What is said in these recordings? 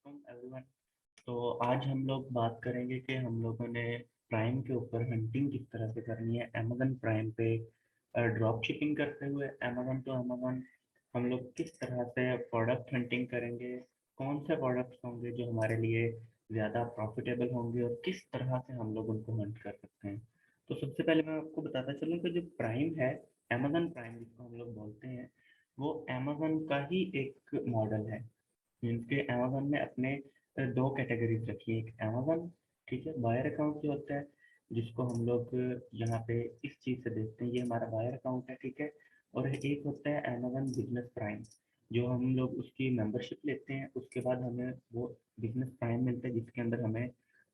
Everyone. तो आज हम लोग बात करेंगे कि हम लोगों ने प्राइम के ऊपर हंटिंग किस तरह से करनी है अमेजन प्राइम पे ड्रॉप शिपिंग करते हुए अमेजन टू अमेजन। हम लोग किस तरह से प्रोडक्ट हंटिंग करेंगे, कौन से प्रोडक्ट्स होंगे जो हमारे लिए ज़्यादा प्रॉफिटेबल होंगे और किस तरह से हम लोग उनको हंट कर सकते हैं। तो सबसे पहले मैं आपको बताता चलूँ कि जो प्राइम है, अमेजन प्राइम जिसको हम लोग बोलते हैं, वो अमेजन का ही एक मॉडल है। मीन्स के अमेजन ने अपने दो कैटेगरीज रखी है। एक अमेजन, ठीक है, बायर अकाउंट जो होता है, जिसको हम लोग यहाँ पे इस चीज़ से देखते हैं, ये हमारा बायर अकाउंट है, ठीक है। और एक होता है अमेजन बिजनेस प्राइम, जो हम लोग उसकी मेंबरशिप लेते हैं, उसके बाद हमें वो बिजनेस प्राइम मिलता है, जिसके अंदर हमें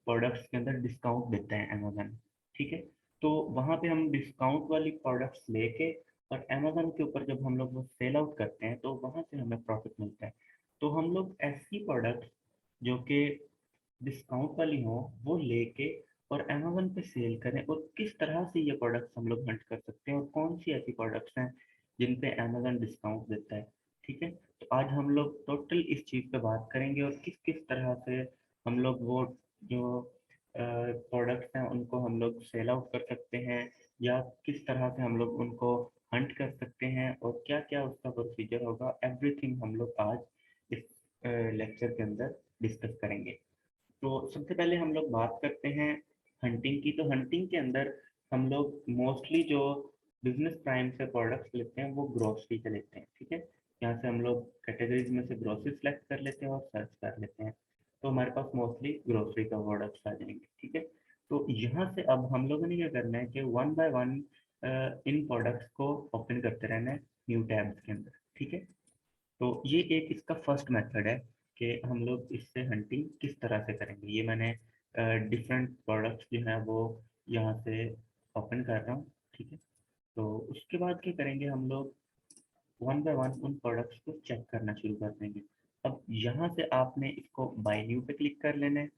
प्रोडक्ट्स के अंदर डिस्काउंट देते हैं अमेजन, ठीक है। तो वहाँ पे हम डिस्काउंट वाली प्रोडक्ट्स लेके और अमेजन के ऊपर जब हम लोग वो सेल आउट करते हैं तो वहाँ से हमें प्रॉफिट मिलता है। तो हम लोग ऐसी प्रोडक्ट्स जो कि डिस्काउंट वाली हो वो लेके और अमेजन पे सेल करें, और किस तरह से ये प्रोडक्ट्स हम लोग हंट कर सकते हैं और कौन सी ऐसी प्रोडक्ट्स हैं जिन पे अमेजन डिस्काउंट देता है, ठीक है। तो आज हम लोग टोटल इस चीज़ पे बात करेंगे और किस किस तरह से हम लोग वो जो प्रोडक्ट्स हैं उनको हम लोग सेल आउट कर सकते हैं, या किस तरह से हम लोग उनको हंट कर सकते हैं और क्या क्या उसका प्रोसीजर होगा, एवरीथिंग हम लोग आज इस लेक्चर के अंदर डिस्कस करेंगे। तो सबसे पहले हम लोग बात करते हैं हंटिंग की। तो हंटिंग के अंदर हम लोग मोस्टली जो बिजनेस प्राइम से प्रोडक्ट्स लेते हैं वो ग्रोसरी के लेते हैं, ठीक है। यहाँ से हम लोग कैटेगरीज में से ग्रोसरी सेलेक्ट कर लेते हैं और सर्च कर लेते हैं, तो हमारे पास मोस्टली ग्रोसरी का प्रोडक्ट्स आ जाएंगे, ठीक है। तो यहाँ से अब हम लोगों ने क्या करना है कि one by one in products को ओपन करते रहना है न्यू टैब्स के अंदर, ठीक है। तो ये एक इसका फर्स्ट मेथड है कि हम लोग इससे हंटिंग किस तरह से करेंगे। ये मैंने डिफरेंट प्रोडक्ट्स जो है वो यहाँ से ओपन कर रहा हूँ, ठीक है। तो उसके बाद क्या करेंगे, हम लोग वन बाय वन उन प्रोडक्ट्स को चेक करना शुरू कर देंगे। अब यहाँ से आपने इसको बाय न्यू पे क्लिक कर लेना है,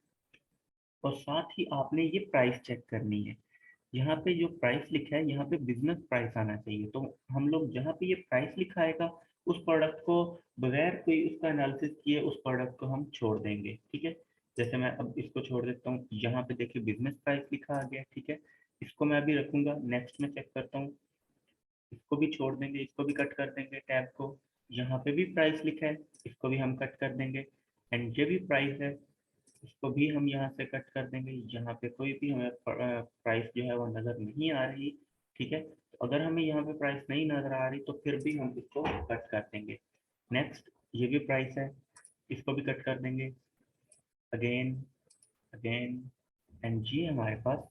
और साथ ही आपने ये प्राइस चेक करनी है। यहाँ पे जो प्राइस लिखा है, यहाँ पे बिजनेस प्राइस आना चाहिए। तो हम लोग जहाँ पे ये प्राइस लिखा आएगा, उस प्रोडक्ट को बगैर कोई उसका एनालिसिस किए उस प्रोडक्ट को हम छोड़ देंगे, ठीक है। जैसे मैं अब इसको छोड़ देता हूँ, यहाँ पे देखिए बिजनेस प्राइस लिखा आ गया, ठीक है। इसको मैं अभी रखूंगा, नेक्स्ट में चेक करता हूँ, इसको भी छोड़ देंगे, इसको भी कट कर देंगे टैब को। यहाँ पे भी प्राइस लिखा है, इसको भी हम कट कर देंगे। एंड ये भी प्राइस है, इसको भी हम यहाँ से कट कर देंगे। यहाँ पे कोई भी हमें प्राइस जो है वो नज़र नहीं आ रही, ठीक है। तो अगर हमें यहाँ पे प्राइस नहीं नज़र आ रही तो फिर भी हम इसको कट कर देंगे। नेक्स्ट, ये भी प्राइस है, इसको भी कट कर देंगे, अगेन, अगेन। एंड ये हमारे पास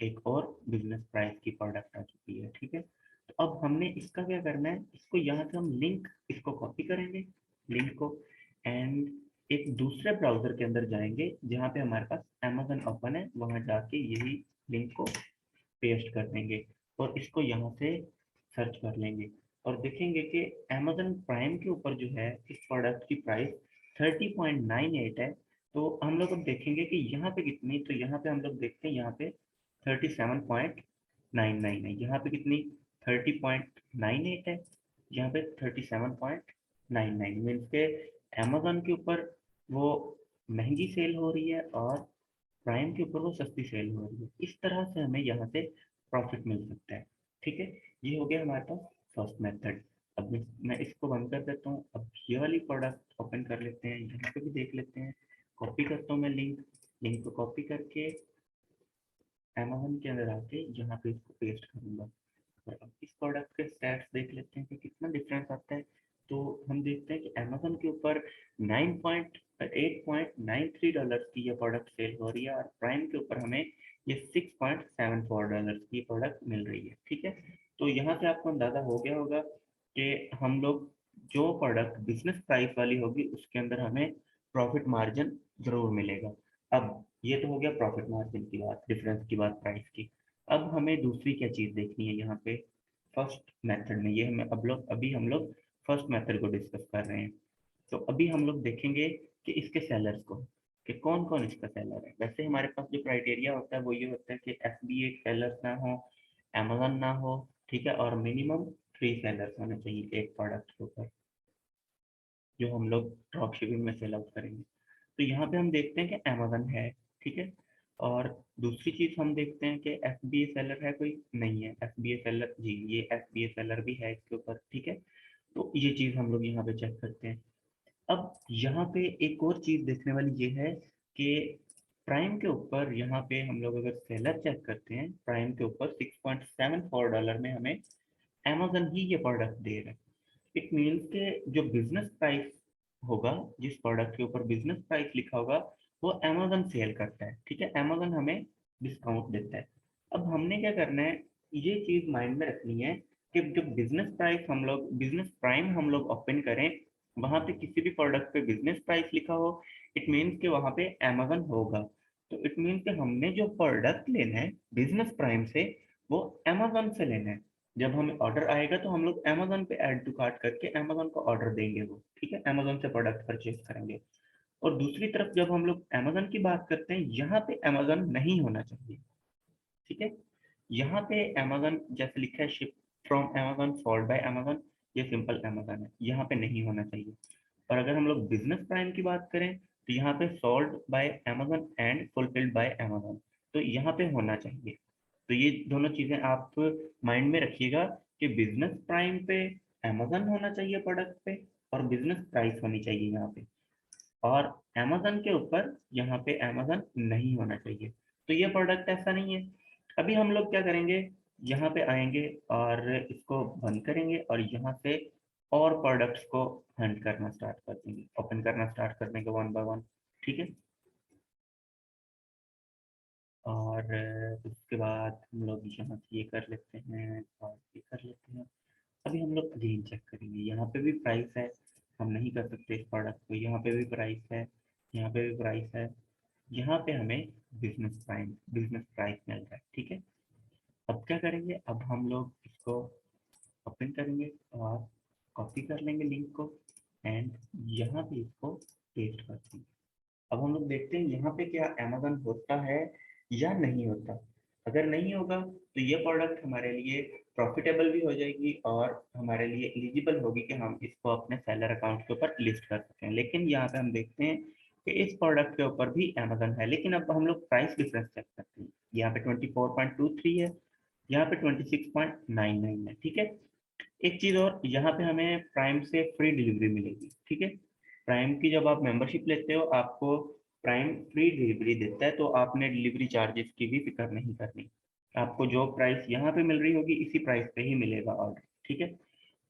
एक और बिजनेस प्राइस की प्रोडक्ट आ चुकी है, ठीक है। तो अब हमने इसका क्या करना है, इसको यहाँ से हम लिंक इसको कॉपी करेंगे, लिंक को, एंड एक दूसरे ब्राउजर के अंदर जाएंगे जहाँ पे हमारे पास अमेजन ओपन है, वहाँ जाके यही लिंक को पेस्ट कर देंगे और इसको यहाँ से सर्च कर लेंगे, और देखेंगे कि अमेजन प्राइम के ऊपर जो है इस प्रोडक्ट की प्राइस 30.98 है। तो हम लोग अब देखेंगे कि यहाँ पे कितनी, तो यहाँ पे हम लोग देखते हैं, यहाँ पे 37.99 है, यहाँ पे कितनी, 30.98 है, यहाँ पे 37.99, मीन्स के अमेजन के ऊपर वो महंगी सेल हो रही है और प्राइम के ऊपर वो सस्ती सेल हो रही है। इस तरह से हमें यहाँ से प्रॉफिट मिल सकता है, ठीक है। ये हो गया हमारे पास फर्स्ट मेथड। अब मैं इसको बंद कर देता हूँ, अब ये वाली प्रोडक्ट ओपन कर लेते हैं, यहाँ पे भी देख लेते हैं। कॉपी करता हूँ मैं लिंक, लिंक को कॉपी करके अमेजन के अंदर आके यहाँ पे इसको पेस्ट करूँगा, और अब इस प्रोडक्ट के स्टैट्स देख लेते हैं कि कितना डिफरेंस आता है। तो हम देखते हैं कि अमेजन के ऊपर 9.8.93 डॉलर की ये प्रोडक्ट सेल हो रही है, और प्राइम के ऊपर हमें ये 6.74 डॉलर की प्रोडक्ट मिल रही है, ठीक है। तो यहाँ से आपको अंदाजा हो गया होगा कि हम लोग जो प्रोडक्ट बिजनेस प्राइस वाली होगी उसके अंदर हमें प्रॉफिट मार्जिन जरूर मिलेगा। अब ये तो हो गया प्रॉफिट मार्जिन की बात, डिफरेंस की बात प्राइस की। अब हमें दूसरी क्या चीज़ देखनी है यहाँ पे फर्स्ट मेथड में, ये हमें अब लोग अभी हम लोग फर्स्ट मेथड को डिस्कस कर रहे हैं। तो अभी हम लोग देखेंगे कि इसके सेलर्स को, कि कौन कौन इसका सेलर है। वैसे हमारे पास जो क्राइटेरिया होता है वो ये होता है कि FBA सेलर्स ना हो, अमेजन ना हो, ठीक है, और मिनिमम 3 सेलर्स होने चाहिए एक प्रोडक्ट के ऊपर जो हम लोग ड्रॉप शिपिंग में सेल आउट करेंगे। तो यहाँ पे हम देखते हैं कि अमेजन है, ठीक है। और दूसरी चीज हम देखते हैं कि एफ बी ए सेलर है कोई, नहीं है एफ बी ए सेलर, जी ये एफ बी ए सेलर भी है इसके ऊपर, ठीक है। तो ये चीज हम लोग यहाँ पे चेक करते हैं। अब यहाँ पे एक और चीज देखने वाली ये है कि प्राइम के ऊपर यहाँ पे हम लोग अगर सेलर चेक करते हैं, प्राइम के ऊपर $6.74 में हमें अमेजन ही ये प्रोडक्ट दे रहा है। इट मीन्स के जो बिजनेस प्राइस होगा, जिस प्रोडक्ट के ऊपर बिजनेस प्राइस लिखा होगा, वो अमेजन सेल करता है, ठीक है। अमेजन हमें डिस्काउंट देता है। अब हमने क्या करना है, ये चीज माइंड में रखनी है कि जब बिजनेस प्राइस हम लोग, बिजनेस प्राइम हम लोग ओपन करें, वहां पे किसी भी प्रोडक्ट पे बिजनेस प्राइस लिखा हो, इट मीन्स के वहां पे अमेजन होगा। तो इट मीन्स कि हमने जो प्रोडक्ट लेना है बिजनेस प्राइम से, वो अमेजन से लेना है। जब हमें ऑर्डर आएगा तो हम लोग अमेजन पे ऐड टू कार्ट करके अमेजन को ऑर्डर देंगे वो, ठीक है, अमेजन से प्रोडक्ट परचेज करेंगे। और दूसरी तरफ जब हम लोग अमेजन की बात करते हैं, यहाँ पे अमेजन नहीं होना चाहिए, ठीक है। यहाँ पे अमेजन जैसे लिखा है, ship from Amazon, sold by Amazon, ये सिंपल अमेजन है, यहाँ पे नहीं होना चाहिए। और अगर हम लोग बिजनेस प्राइम की बात करें, तो यहाँ पे sold by Amazon and fulfilled by Amazon, तो यहाँ पे होना चाहिए। तो ये दोनों चीजें आप माइंड में रखिएगा कि बिजनेस प्राइम पे अमेजन होना चाहिए प्रोडक्ट पे, और बिजनेस प्राइस होनी चाहिए यहाँ पे, और अमेजन के ऊपर यहाँ पे अमेजन नहीं होना चाहिए। तो ये प्रोडक्ट ऐसा नहीं है। अभी हम लोग क्या करेंगे, यहाँ पे आएंगे और इसको बंद करेंगे, और यहाँ से और प्रोडक्ट्स को हंट करना स्टार्ट कर देंगे, ओपन करना स्टार्ट कर देंगे वन बाय वन, ठीक है। और उसके बाद हम लोग यहाँ से ये कर लेते हैं और ये कर लेते हैं। अभी हम लोग अगेन चेक करेंगे, यहाँ पे भी प्राइस है, हम नहीं कर सकते इस प्रोडक्ट को, यहाँ पे भी प्राइस है, यहाँ पे भी प्राइस है, यहाँ पे हमें बिजनेस प्राइस मिल रहा है, ठीक है। अब क्या करेंगे, अब हम लोग इसको ओपन करेंगे और कॉपी कर लेंगे लिंक को, एंड यहाँ पे इसको पेस्ट कर देंगे। अब हम लोग देखते हैं यहाँ पे क्या अमेजन होता है या नहीं होता। अगर नहीं होगा तो ये प्रोडक्ट हमारे लिए प्रॉफिटेबल भी हो जाएगी, और हमारे लिए एलिजिबल होगी कि हम इसको अपने सेलर अकाउंट के ऊपर लिस्ट कर सकें। लेकिन यहाँ पे हम देखते हैं कि इस प्रोडक्ट के ऊपर भी अमेजन है, लेकिन अब हम लोग प्राइस डिफरेंस चेक करते हैं। यहाँ पे 24.23 है, यहाँ पे 26.99 है, ठीक है। एक चीज और, यहाँ पे हमें प्राइम से फ्री डिलीवरी मिलेगी, ठीक है। प्राइम की जब आप मेंबरशिप लेते हो, आपको प्राइम फ्री डिलीवरी देता है, तो आपने डिलीवरी चार्जेस की भी फिक्र नहीं करनी। आपको जो प्राइस यहाँ पे मिल रही होगी, इसी प्राइस पे ही मिलेगा ऑर्डर, ठीक है।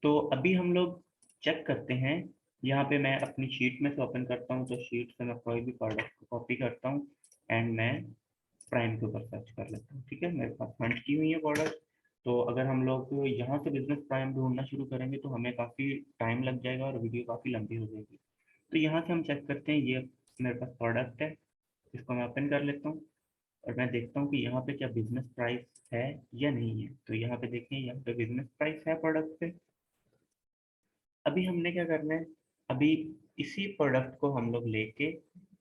तो अभी हम लोग चेक करते हैं, यहाँ पे मैं अपनी शीट में से ओपन करता हूँ, तो शीट से मैं कोई भी प्रोडक्ट को कॉपी करता हूँ, एंड मैं प्राइम के ऊपर सर्च कर लेता हूँ, ठीक है। मेरे पास फंड की हुई है प्रोडक्ट। तो अगर हम लोग यहाँ से बिजनेस प्राइम ढूंढना शुरू करेंगे, तो हमें काफ़ी टाइम लग जाएगा और वीडियो काफ़ी लंबी हो जाएगी। तो यहाँ से हम चेक करते हैं, ये मेरे पास प्रोडक्ट है, इसको मैं ओपन कर लेता हूँ, और मैं देखता हूँ कि यहाँ पे क्या बिजनेस प्राइस है या नहीं है। तो यहाँ पे देखें, यहाँ पे बिजनेस प्राइस है प्रोडक्ट पे। अभी हमने क्या करना है, अभी इसी प्रोडक्ट को हम लोग लेके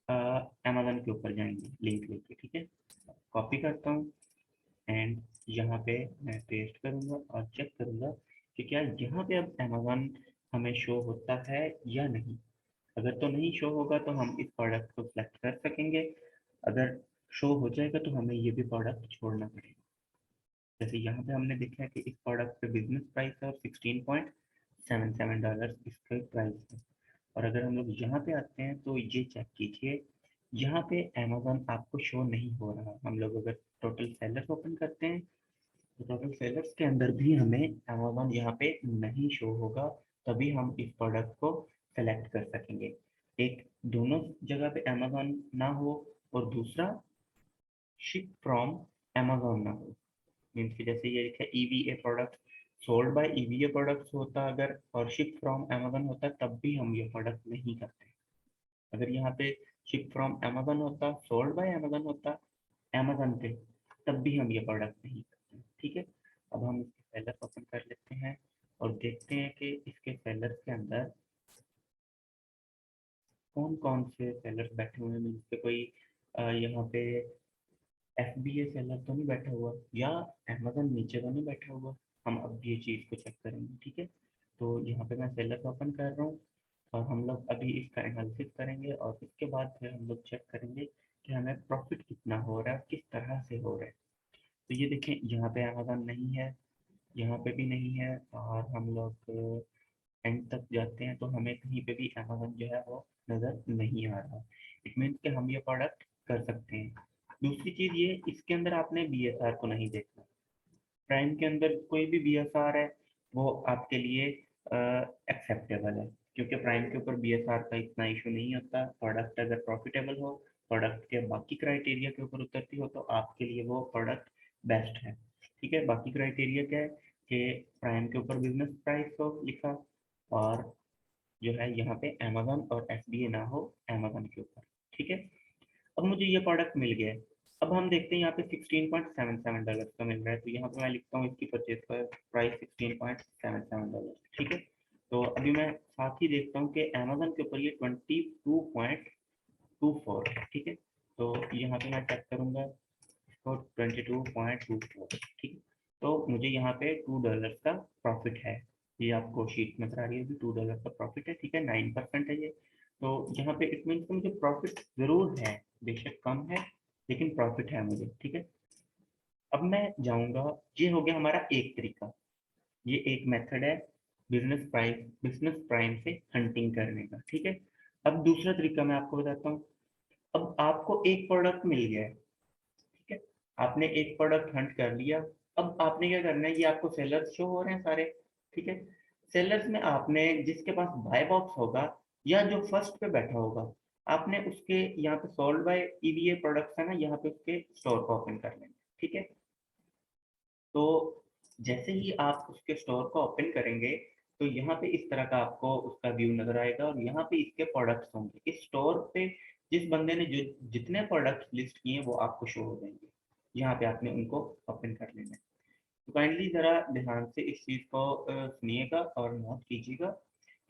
अमेजन के ऊपर जाएंगे लिंक लेके, ठीक है। कॉपी करता हूँ, एंड यहाँ पे मैं पेस्ट करूँगा और चेक करूँगा कि क्या यहाँ पे अब अमेजन हमें शो होता है या नहीं। अगर तो नहीं शो होगा तो हम इस प्रोडक्ट को सिलेक्ट कर सकेंगे, अगर शो हो जाएगा तो हमें ये भी प्रोडक्ट छोड़ना पड़ेगा। जैसे यहाँ पे हमने देखा है कि इस प्रोडक्ट पे बिजनेस प्राइस है और $16.77 इसका प्राइस है। और अगर हम लोग यहाँ पे आते हैं, तो ये चेक कीजिए, यहाँ पे अमेजन आपको शो नहीं हो रहा। हम लोग अगर टोटल सेलर्स ओपन करते हैं, तो टोटल सेलर्स के अंदर भी हमें अमेजन यहाँ पे नहीं शो होगा, तभी हम इस प्रोडक्ट को सेलेक्ट कर सकेंगे। एक, दोनों जगह पे अमेजन ना हो, और दूसरा शिप फ्रॉम अमेजन ना हो। मीन्स कि जैसे ये लिखा है EVA product, sold by EVA products होता अगर, और शिप फ्रॉम अमेजन होता, तब भी हम ये प्रोडक्ट नहीं करते। अगर यहाँ पे शिप फ्रॉम अमेजन होता, सोल्ड बाय अमेजन होता अमेजन पे, तब भी हम ये प्रोडक्ट नहीं करते, ठीक है। अब हम इसके सेलर ओपन कर लेते हैं और देखते हैं कि इसके सेलर्स के अंदर कौन कौन से सेलर्स बैठे हुए हैं। मीन्स के कोई यहाँ पे एफ बी ए सेलर तो नहीं बैठा हुआ, या अमेजन नीचे तो नहीं बैठा हुआ। हम अब ये चीज़ को चेक करेंगे, ठीक है। तो यहाँ पे मैं सेलर ओपन कर रहा हूँ, और हम लोग अभी इसका एनालिसिस करेंगे और इसके बाद फिर हम लोग चेक करेंगे कि हमें प्रॉफिट कितना हो रहा है, किस तरह से हो रहा है। तो ये देखें, यहाँ पे अमेज़न नहीं है, यहाँ पे भी नहीं है, और हम लोग एंड तक जाते हैं तो हमें कहीं पे भी अमेज़न जो है वो नज़र नहीं आ रहा। इट मीन्स कि हम ये प्रोडक्ट कर सकते हैं। दूसरी चीज़ ये, इसके अंदर आपने BSR को नहीं देखना। प्राइम के अंदर कोई भी BSR है वो आपके लिए एक्सेप्टेबल है, क्योंकि प्राइम के ऊपर BSR का इतना इशू नहीं होता। प्रोडक्ट अगर प्रॉफिटेबल हो, प्रोडक्ट के बाकी क्राइटेरिया के ऊपर उतरती हो, तो आपके लिए वो प्रोडक्ट बेस्ट है। ठीक है, बाकी क्राइटेरिया क्या है कि प्राइम के ऊपर बिजनेस प्राइस हो लिखा, और जो है यहाँ पे अमेजन और FBA ना हो अमेजन के ऊपर। ठीक है, अब मुझे ये प्रोडक्ट मिल गया है। अब हम देखते हैं यहाँ पे $16.77 का मिल रहा है, तो यहाँ पे मैं लिखता हूँ इसकी परचेज प्राइस $16.77। ठीक है, तो अभी मैं साथ ही देखता हूँ कि अमेजन के ऊपर ये 22.24। ठीक है, तो यहाँ पे मैं चेक करूँगा इसको 22.24। ठीक है, तो मुझे यहाँ पे $2 का प्रॉफिट है। ये आपको शीट नजर आ रही है, $2 का प्रॉफिट है। ठीक है, 9% है ये। तो यहाँ पे इट मीन्स मुझे प्रॉफिट जरूर है, बेशक कम है लेकिन प्रॉफिट है मुझे। ठीक है, अब मैं जाऊंगा, ये हो गया हमारा एक तरीका, ये एक मेथड है बिजनेस प्राइम से हंटिंग करने का। ठीक है, अब दूसरा तरीका मैं आपको बताता हूँ। अब आपको एक प्रोडक्ट मिल गया है, ठीक है, आपने एक प्रोडक्ट हंट कर लिया। अब आपने क्या करना है, ये आपको सेलर्स शो हो रहे हैं सारे। ठीक है, सेलर्स में आपने जिसके पास बाय बॉक्स होगा या जो फर्स्ट पे बैठा होगा, आपने उसके यहाँ पे सोल्ड बाय EVA प्रोडक्ट्स है ना, यहाँ पे उसके स्टोर को ओपन कर लेंगे। ठीक है, तो जैसे ही आप उसके स्टोर को ओपन करेंगे तो यहाँ पे इस तरह का आपको उसका व्यू नजर आएगा, और यहाँ पे इसके प्रोडक्ट्स होंगे। इस स्टोर पे जिस बंदे ने जो जितने प्रोडक्ट्स लिस्ट किए हैं वो आपको शो हो जाएंगे। यहाँ पे आपने उनको ओपन कर लेना है। तो काइंडली ज़रा ध्यान से इस चीज़ को सुनिएगा और नोट कीजिएगा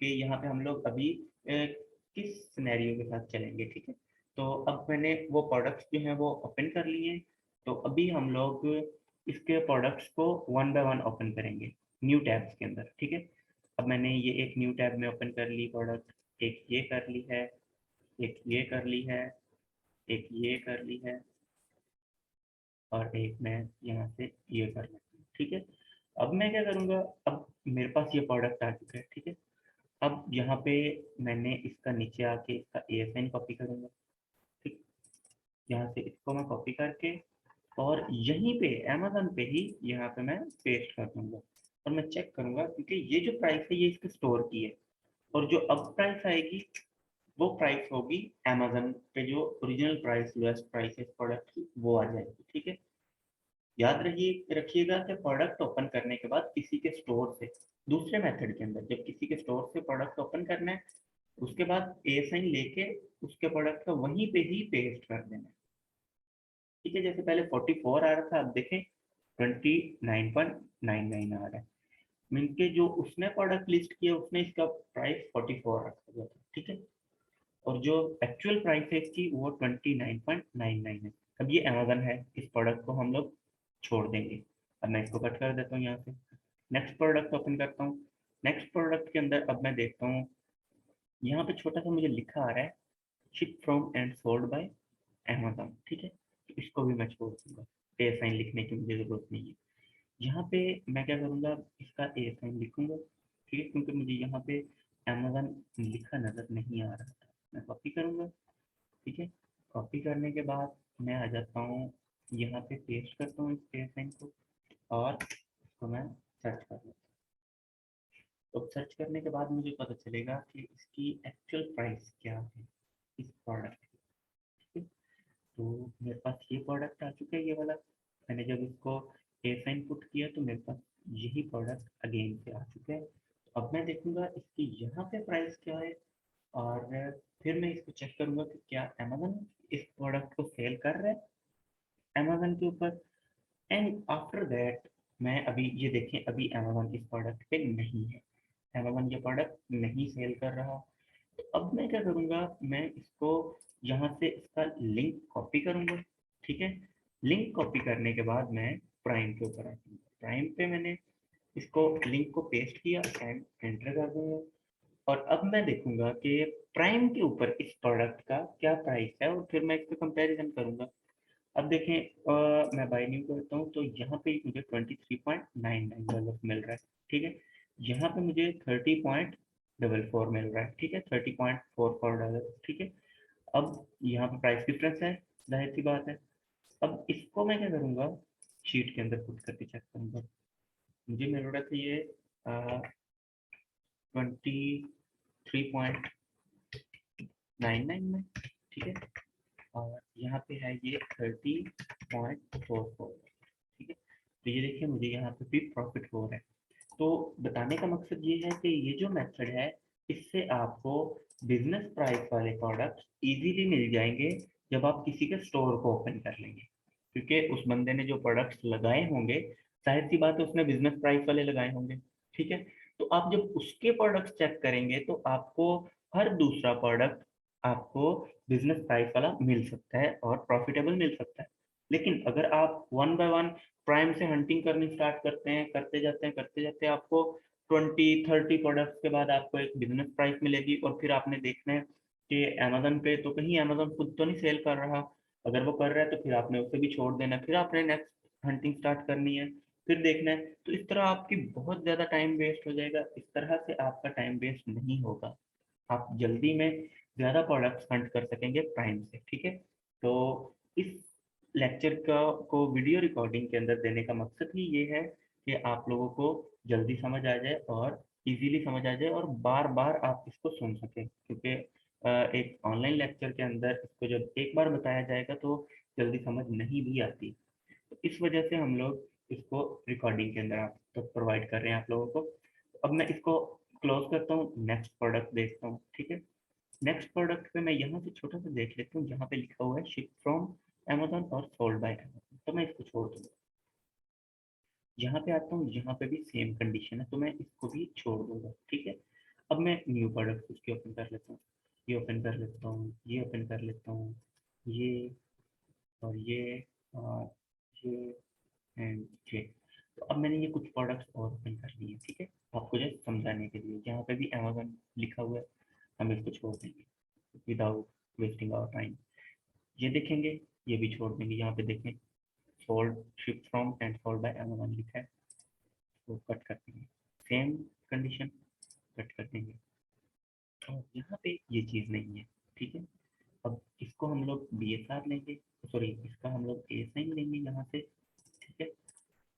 कि यहाँ पे हम लोग अभी किस सिनेरियो के साथ चलेंगे। ठीक है, तो अब मैंने वो प्रोडक्ट्स जो हैं वो ओपन कर लिए हैं। तो अभी हम लोग इसके प्रोडक्ट्स को वन बाय वन ओपन करेंगे न्यू टैब्स के अंदर। ठीक है, अब मैंने ये एक न्यू टैब में ओपन कर ली प्रोडक्ट, एक ये कर ली है, एक ये कर ली है, एक ये कर ली है, और एक मैं यहाँ से ये कर लेती हूँ। ठीक है, अब मैं क्या करूँगा, अब मेरे पास ये प्रोडक्ट आ चुका है। ठीक है, अब यहाँ पे मैंने इसका नीचे आके इसका ASIN कॉपी करूँगा। ठीक, यहाँ से इसको मैं कॉपी करके और यहीं पे अमेजन पे ही यहाँ पे मैं पेस्ट कर दूंगा, और मैं चेक करूंगा क्योंकि ये जो प्राइस है ये इसके स्टोर की है, और जो अब प्राइस आएगी वो प्राइस होगी अमेजन पे, जो ओरिजिनल प्राइस लोएस्ट प्राइस है इस प्रोडक्ट की वो आ जाएगी। ठीक है, याद रखिए रखिएगा कि प्रोडक्ट ओपन करने के बाद किसी के स्टोर से, दूसरे मेथड के अंदर जब किसी के स्टोर से प्रोडक्ट ओपन करना है, उसके बाद ASIN लेके उसके प्रोडक्ट का वहीं पे ही पेस्ट कर देना है। ठीक है, जैसे पहले 44 आ रहा था, अब देखें 29.99 आ रहा है। मीन के जो उसने प्रोडक्ट लिस्ट किया उसने इसका प्राइस 44 रखा हुआ था। ठीक है, और जो एक्चुअल प्राइस है इसकी वो 29.99 है। अब ये अमेजन है, इस प्रोडक्ट को हम लोग छोड़ देंगे। अब मैं इसको कट कर देता हूँ यहाँ से, नेक्स्ट प्रोडक्ट ओपन करता हूँ। नेक्स्ट प्रोडक्ट के अंदर अब मैं देखता हूँ, यहाँ पे छोटा सा मुझे लिखा आ रहा है ship from and sold by Amazon. ठीक है, तो इसको भी मैं छोड़ दूंगा, ASIN लिखने की मुझे जरूरत नहीं है। यहाँ पे मैं क्या करूँगा, इसका ASIN लिखूंगा। ठीक है, क्योंकि मुझे यहाँ पे अमेजन लिखा नजर नहीं आ रहा था। मैं कॉपी करूँगा। ठीक है, कॉपी करने के बाद मैं आ जाता हूँ यहाँ पे, पेस्ट करता हूँ इस ASIN को, और इसको मैं सर्च कर लेता हूँ। तो सर्च करने के बाद मुझे पता चलेगा कि इसकी एक्चुअल प्राइस क्या है इस प्रोडक्ट की। ठीक है, तो मेरे पास ये प्रोडक्ट आ चुका है, ये वाला। मैंने जब इसको ASIN पुट किया तो मेरे पास यही प्रोडक्ट अगेन से आ चुका है। तो अब मैं देखूंगा इसकी यहाँ पे प्राइस क्या है, और फिर मैं इसको चेक करूंगा कि क्या अमेजन इस प्रोडक्ट को सेल कर रहा है अमेजन के ऊपर। एंड आफ्टर दैट मैं अभी ये देखें, अभी अमेजन इस प्रोडक्ट पे नहीं है, अमेजन ये प्रोडक्ट नहीं सेल कर रहा। तो अब मैं क्या करूँगा, मैं इसको यहाँ से इसका लिंक कॉपी करूँगा। ठीक है, लिंक कॉपी करने के बाद मैं प्राइम के ऊपर आ जाऊँगा। प्राइम पे मैंने इसको लिंक को पेस्ट किया एंड एंटर कर दूंगा। और अब मैं देखूंगा कि प्राइम के ऊपर इस प्रोडक्ट का क्या प्राइस है और फिर मैं इसका कंपैरिजन करूंगा। अब देखें, मैं बाय न्यू करता हूँ तो यहाँ पे मुझे $23.99 मिल रहा है। ठीक है, यहाँ पे मुझे 30.44 मिल रहा है। ठीक है, $30.44। ठीक है, अब यहाँ पे प्राइस डिफरेंस है, जाहिर सी बात है। अब इसको मैं क्या करूँगा, शीट के अंदर पुट करके चेक करूँगा। मुझे मिल रहा था ये 23.99 में। ठीक है, और यहाँ पे है ये 30.44। ठीक है, तो ये देखिए मुझे यहाँ पे भी प्रॉफिट हो रहा है। तो बताने का मकसद ये है कि ये जो मेथड है, इससे आपको बिजनेस प्राइस वाले प्रोडक्ट्स इजीली मिल जाएंगे जब आप किसी के स्टोर को ओपन कर लेंगे, क्योंकि उस बंदे ने जो प्रोडक्ट्स लगाए होंगे, जाहिर सी बात है उसने बिजनेस प्राइस वाले लगाए होंगे। ठीक है, तो आप जब उसके प्रोडक्ट्स चेक करेंगे तो आपको हर दूसरा प्रोडक्ट आपको बिजनेस प्राइस वाला मिल सकता है और प्रॉफिटेबल मिल सकता है। लेकिन अगर आप वन बाय वन प्राइम से हंटिंग करनी स्टार्ट करते हैं, करते जाते हैं, आपको 20-30 प्रोडक्ट्स के बाद आपको एक बिजनेस प्राइस मिलेगी, और फिर आपने देखना है कि अमेजन पे तो कहीं अमेजन खुद तो नहीं सेल कर रहा। अगर वो कर रहा है तो फिर आपने उसे भी छोड़ देना, फिर आपने नेक्स्ट हंटिंग स्टार्ट करनी है, फिर देखना है। तो इस तरह आपकी बहुत ज़्यादा टाइम वेस्ट हो जाएगा। इस तरह से आपका टाइम वेस्ट नहीं होगा, आप जल्दी में ज़्यादा प्रोडक्ट्स हंट कर सकेंगे प्राइम से। ठीक है, तो इस लेक्चर का को वीडियो रिकॉर्डिंग के अंदर देने का मकसद ही ये है कि आप लोगों को जल्दी समझ आ जाए और इजीली समझ आ जाए और बार बार आप इसको सुन सकें, क्योंकि एक ऑनलाइन लेक्चर के अंदर इसको जब एक बार बताया जाएगा तो जल्दी समझ नहीं भी आती। तो इस वजह से हम लोग इसको रिकॉर्डिंग के अंदर आप तक प्रोवाइड कर रहे हैं आप लोगों को। अब मैं इसको क्लोज करता हूँ, नेक्स्ट प्रोडक्ट देखता हूँ। ठीक है, नेक्स्ट प्रोडक्ट पे मैं यहाँ से छोटा सा देख लेता हूँ, जहाँ पे लिखा हुआ है शिप फ्रॉम अमेजोन और सोल्ड बाय अमेजोन, तो मैं इसको छोड़ दूंगा। यहाँ पे आता हूँ, यहाँ पे भी सेम कंडीशन है, तो मैं इसको भी छोड़ दूंगा। ठीक है, अब मैं न्यू प्रोडक्ट उसके ओपन कर लेता हूँ, ये ओपन कर लेता हूँ, ये ओपन कर लेता हूँ, ये और और ये एंड ये। तो अब मैंने ये कुछ प्रोडक्ट्स और ओपन कर लिए। ठीक है, आपको जस्ट समझाने के लिए, यहाँ पे भी अमेजोन लिखा हुआ है, हम इसको छोड़ देंगे विदाउट वेस्टिंग आवर टाइम। ये देखेंगे, ये भी छोड़ देंगे। यहाँ पे देखें, sold ship from and sold by Amazon लिखा है, तो कट कर देंगे। सेम कंडीशन, कट कर देंगे। और यहाँ पे ये चीज़ नहीं है। ठीक है, अब इसको हम लोग बी एस आर लेंगे, सॉरी इसका हम लोग ए साइन लेंगे यहाँ से। ठीक है,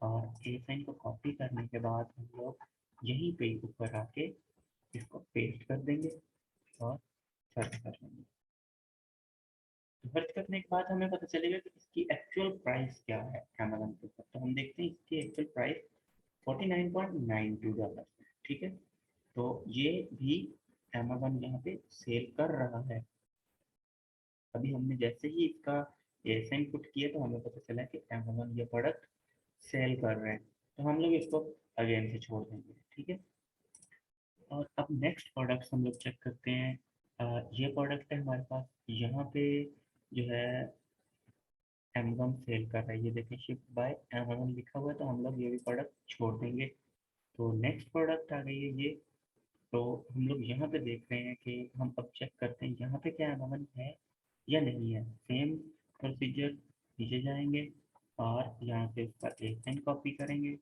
और ए साइन को कॉपी करने के बाद हम लोग यहीं पे ऊपर आके इसको पेस्ट कर देंगे और सर्च कर लेंगे। सर्च करने के बाद हमें पता चलेगा कि इसकी एक्चुअल प्राइस क्या है अमेजन के ऊपर। तो हम देखते हैं इसकी एक्चुअल प्राइस $49.92। ठीक है, तो ये भी अमेजन यहाँ पे सेल कर रहा है। अभी हमने जैसे ही इसका एस इनपुट किया तो हमें पता चला कि अमेजन ये प्रोडक्ट सेल कर रहे हैं, तो हम लोग इसको अगेन से छोड़ देंगे। ठीक है, और अब नेक्स्ट प्रोडक्ट्स हम लोग चेक करते हैं। ये प्रोडक्ट है हमारे पास, यहाँ पे जो है अमेजन सेल कर रहा है, ये देखिए शिप बाय अमेजन लिखा हुआ है, तो हम लोग ये भी प्रोडक्ट छोड़ देंगे। तो नेक्स्ट प्रोडक्ट आ गई है ये। तो हम लोग यहाँ पे देख रहे हैं कि हम अब चेक करते हैं यहाँ पे क्या अमेजन है या नहीं है। सेम प्रोसीजर, नीचे जाएंगे और यहाँ से इसका एसएन कॉपी करेंगे,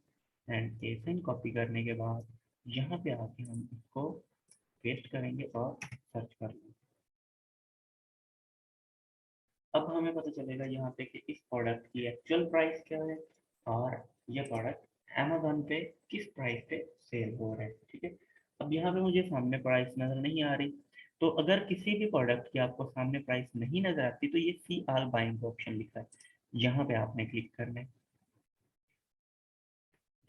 एंड एसएन कॉपी करने के बाद यहाँ पे आके हम इसको पेस्ट करेंगे और सर्च कर लेंगे। अब हमें पता चलेगा यहाँ पे कि इस प्रोडक्ट की एक्चुअल प्राइस क्या है और ये प्रोडक्ट अमेजोन पे किस प्राइस पे सेल हो रहा है। ठीक है, अब यहाँ पे मुझे सामने प्राइस नजर नहीं आ रही, तो अगर किसी भी प्रोडक्ट की आपको सामने प्राइस नहीं नजर आती तो ये सी आर बाइंग ऑप्शन लिखा है, यहाँ पे आपने क्लिक करना है।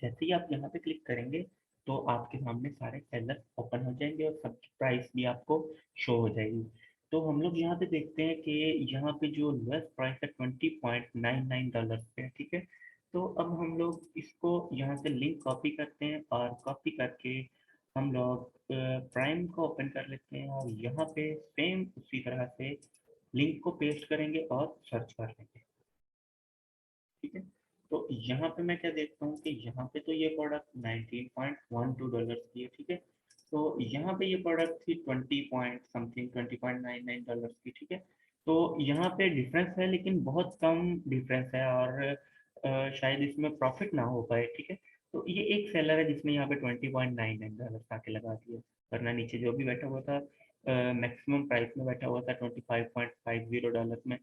जैसे ही आप यहाँ पे क्लिक करेंगे तो आपके सामने सारे सेलर ओपन हो जाएंगे और सबकी प्राइस भी आपको शो हो जाएगी। तो हम लोग यहाँ पे देखते हैं कि यहाँ पे जो लोएस्ट प्राइस है $20.99 पे है। ठीक है, तो अब हम लोग इसको यहाँ से लिंक कॉपी करते हैं और कॉपी करके हम लोग प्राइम को ओपन कर लेते हैं और यहाँ पे सेम उसी तरह से लिंक को पेस्ट करेंगे और सर्च कर लेंगे। ठीक है, तो यहाँ पे मैं क्या देखता हूँ कि यहाँ पे तो ये प्रोडक्ट $19.12 की है। ठीक है, तो यहाँ पे ये प्रोडक्ट थी 20 पॉइंट समथिंग $20.99 की, ठीक है। तो यहाँ पे डिफरेंस है लेकिन बहुत कम डिफरेंस है, और शायद इसमें प्रॉफिट ना हो पाए, ठीक है। तो ये एक सेलर है जिसने यहाँ पे $20.99 आके लगा दिया, वरना नीचे जो भी बैठा हुआ था मैक्सिमम प्राइस में बैठा हुआ था $25.50 में।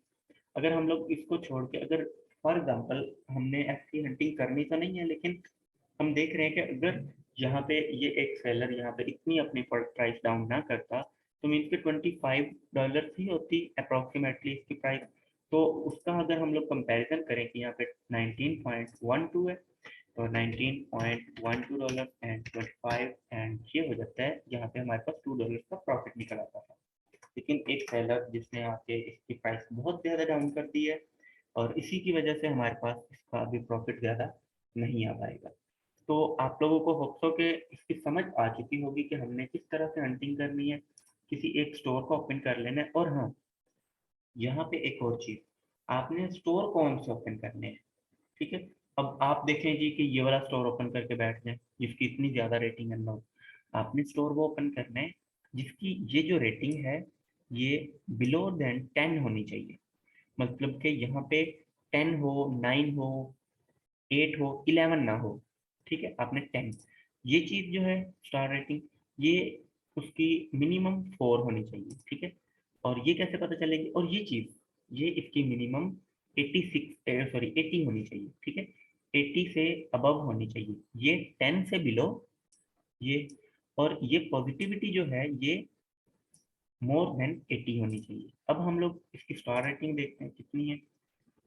अगर हम लोग इसको छोड़ के, अगर फॉर एग्जाम्पल हमने ऐसी हंटिंग करनी तो नहीं है, लेकिन हम देख रहे हैं कि अगर यहाँ पे ये एक सेलर यहाँ पे इतनी अपनी प्राइस डाउन ना करता, तो मीन्स के $25 ही होती अप्रोक्सीमेटली इसकी प्राइस। तो उसका अगर हम लोग कंपैरिजन करें कि यहाँ पे 19.12 है, तो $19.12 एंड 25 एंड ये हो जाता है, यहाँ पे हमारे पास $2 का प्रॉफिट निकल आता था। लेकिन एक सेलर जिसने आके इसकी प्राइस बहुत ज़्यादा डाउन कर दी है, और इसी की वजह से हमारे पास इसका अभी प्रॉफिट ज़्यादा नहीं आ पाएगा। तो आप लोगों को होप्स हो कि इसकी समझ आ चुकी होगी कि हमने किस तरह से हंटिंग करनी है, किसी एक स्टोर को ओपन कर लेना है। और हाँ, यहाँ पे एक और चीज़, आपने स्टोर कौन से ओपन करने हैं, ठीक है। अब आप देखें जी कि ये वाला स्टोर ओपन करके बैठ जाए जिसकी इतनी ज़्यादा रेटिंग है, लो, आपने स्टोर वो ओपन करना है जिसकी ये जो रेटिंग है ये बिलो देन 10 होनी चाहिए। मतलब कि यहाँ पे 10 हो, 9 हो, 8 हो, 11 ना हो, ठीक है। आपने 10, ये चीज जो है स्टार रेटिंग, ये उसकी मिनिमम 4 होनी चाहिए, ठीक है। और ये कैसे पता चलेगी, और ये चीज, ये इसकी मिनिमम 86 सॉरी 80 होनी चाहिए, ठीक है। 80 से अबव होनी चाहिए, ये 10 से बिलो ये, और ये पॉजिटिविटी जो है ये मोर देन 80 होनी चाहिए। अब हम लोग इसकी स्टार रेटिंग देखते हैं कितनी है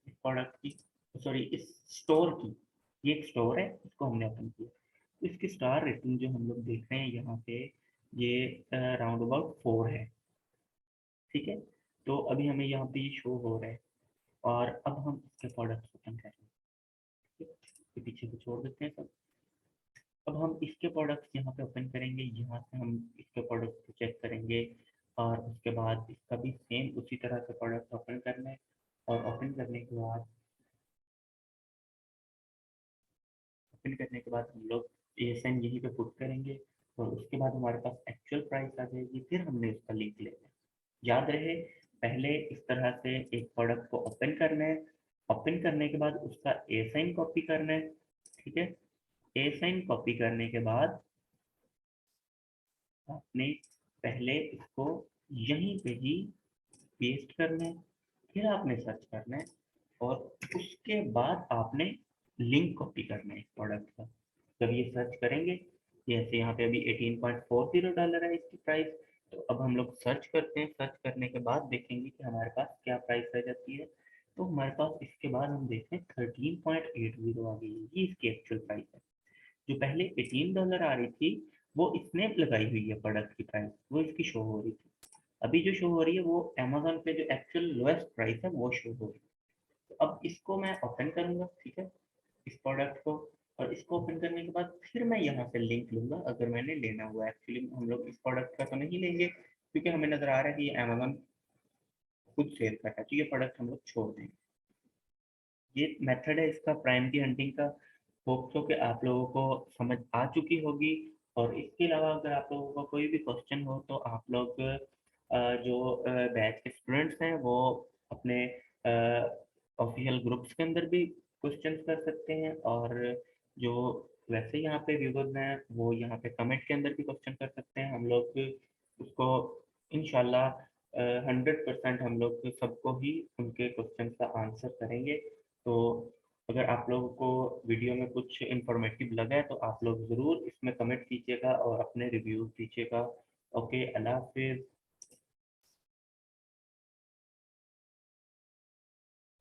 इस प्रोडक्ट की, सॉरी इस स्टोर की। ये एक स्टोर है, इसको हमने ओपन किया, तो इसकी स्टार रेटिंग जो हम लोग देख रहे हैं यहाँ पे, ये राउंड अबाउट 4 है, ठीक है। तो अभी हमें यहाँ पे ये शो हो रहा है, और अब हम इसके प्रोडक्ट ओपन कर रहे हैं, ठीक है? इसके पीछे को छोड़ देते हैं सब। अब हम इसके प्रोडक्ट्स यहाँ पे ओपन करेंगे, यहाँ से हम इसके प्रोडक्ट को चेक करेंगे, और उसके बाद इसका भी सेम उसी तरह से प्रोडक्ट ओपन करना है। और ओपन करने के बाद हम लोग ASN यहीं पे पुट करेंगे, और उसके बाद हमारे पास एक्चुअल प्राइस आ जाएगी, फिर हमने उसका लिंक लेना है। याद रहे, पहले इस तरह से एक प्रोडक्ट को ओपन करना है, ओपन करने के बाद उसका ASIN कॉपी करना है, ठीक है। ASIN कॉपी करने के बाद आपने पहले इसको यहीं पे ही पेस्ट करना है, फिर आपने सर्च करना है, और उसके बाद आपने लिंक कॉपी करना है इस प्रोडक्ट का। जब ये सर्च करेंगे, जैसे यहाँ पे अभी $18.40 है इसकी प्राइस, तो अब हम लोग सर्च करते हैं, सर्च करने के बाद देखेंगे कि हमारे पास क्या प्राइस रह जाती है। तो हमारे पास इसके बाद हम देखते हैं 13.80 आ गई है, ये इसकी एक्चुअल प्राइस है। जो पहले $18 आ रही थी, वो इसने लगाई हुई है प्रोडक्ट की प्राइस, वो इसकी शो हो रही थी। अभी जो शो हो रही है वो अमेजोन पे जो एक्चुअल लोएस्ट प्राइस है वो शो हो रही है। तो अब इसको मैं ओपन करूंगा, ठीक है, इस प्रोडक्ट को। और इसको ओपन करने के बाद फिर मैं यहाँ से लिंक लूंगा, अगर मैंने लेना हुआ। एक्चुअली हम लोग इस प्रोडक्ट का तो नहीं लेंगे, क्योंकि हमें नजर आ रहा है कि ये अमेजोन खुद सेल कर रहा है, तो ये प्रोडक्ट हम लोग छोड़ देंगे। ये मेथड है इसका प्राइम की हंटिंग का। होप सो कि आप लोगों को समझ आ चुकी होगी। और इसके अलावा अगर आप लोगों का कोई भी क्वेश्चन हो, तो आप लोग जो बैच के स्टूडेंट्स हैं वो अपने ऑफिशियल ग्रुप्स के अंदर भी क्वेश्चंस कर सकते हैं, और जो वैसे यहाँ पे व्यूवर्स हैं वो यहाँ पे कमेंट के अंदर भी क्वेश्चन कर सकते हैं। हम लोग उसको इंशाल्लाह 100% हम लोग सबको ही उनके क्वेश्चन का आंसर करेंगे। तो अगर आप लोगों को वीडियो में कुछ इंफॉर्मेटिव लगा है, तो आप लोग ज़रूर इसमें कमेंट कीजिएगा और अपने रिव्यूज दीजिएगा। ओके, अल्लाह हाफिज़।